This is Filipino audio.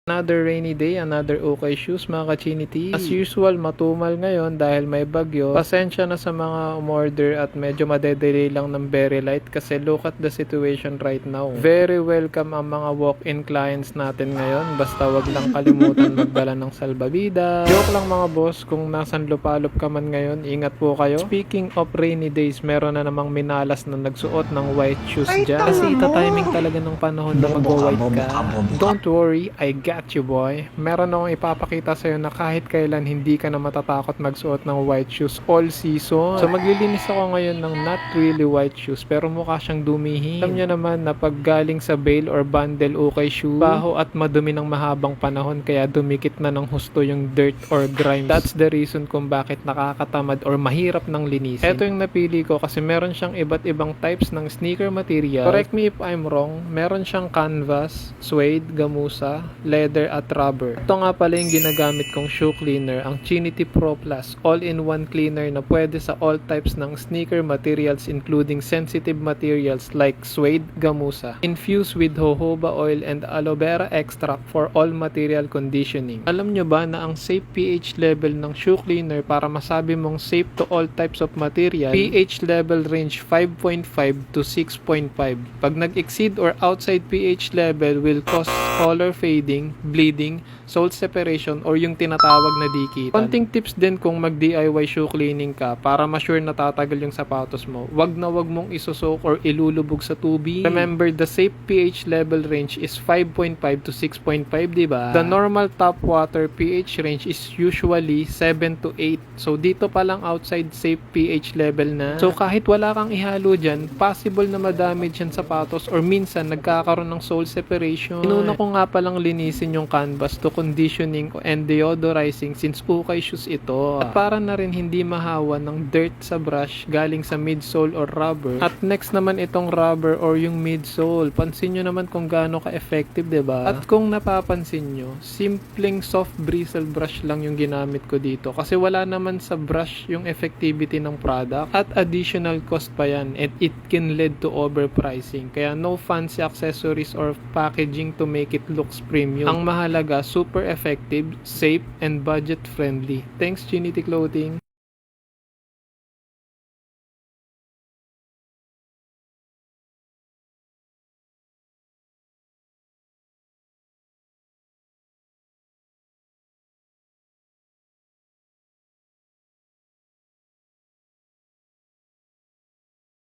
Another rainy day, another okay shoes mga ka-Chinity. As usual, matumal ngayon dahil may bagyo. Pasensya na sa mga umorder at medyo madedelay lang ng very light kasi look at the situation right now. Very welcome ang mga walk-in clients natin ngayon. Basta wag lang kalimutan magdala ng salbabida. Joke lang mga boss, kung nasan lupalop ka man ngayon, ingat po kayo. Speaking of rainy days, meron na namang minalas na nagsuot ng white shoes dyan. Kasi ita-timing talaga ng panahon na mag-white ka. Don't worry, I got you boy. Meron akong ipapakita sa'yo na kahit kailan hindi ka na matatakot magsuot ng white shoes all season. So maglilinis ako ngayon ng not really white shoes pero mukha siyang dumihin. Alam niyo naman na pag galing sa bale or bundle okay shoe, baho at madumi ng mahabang panahon kaya dumikit na ng husto yung dirt or grime. That's the reason kung bakit nakakatamad or mahirap ng linisin. Ito yung napili ko kasi meron siyang iba't ibang types ng sneaker material. Correct me if I'm wrong, meron siyang canvas, suede, gamusa, leather at rubber. Ito nga pala yung ginagamit kong shoe cleaner, ang Chinity Pro Plus all-in-one cleaner na pwede sa all types ng sneaker materials including sensitive materials like suede, gamusa, infused with jojoba oil and aloe vera extract for all material conditioning. Alam nyo ba na ang safe pH level ng shoe cleaner para masabi mong safe to all types of material, pH level range 5.5 to 6.5. Pag nag-exceed or outside pH level will cause color fading, bleeding, sole separation, or yung tinatawag na dikitan. Konting tips din kung mag-DIY shoe cleaning ka para ma-sure na tatagal yung sapatos mo. Wag na wag mong isusok or ilulubog sa tubig. Remember, the safe pH level range is 5.5 to 6.5, diba? The normal tap water pH range is usually 7 to 8. So, dito pa lang outside safe pH level na. So, kahit wala kang ihalo dyan, possible na madamage yung sapatos or minsan nagkakaroon ng sole separation. Inuna ko nga palang linisin yung canvas to conditioning and deodorizing since ukay shoes ito. At para na rin hindi mahawa ng dirt sa brush galing sa midsole or rubber. At next naman itong rubber or yung midsole. Pansin nyo naman kung gaano ka-effective, diba? At kung napapansin nyo, simpleng soft bristle brush lang yung ginamit ko dito kasi wala naman sa brush yung effectivity ng product at additional cost pa yan and it can lead to overpricing. Kaya no fancy accessories or packaging to make it looks premium. Ang mahalaga, super effective, safe, and budget friendly. Thanks, Chinity Clothing.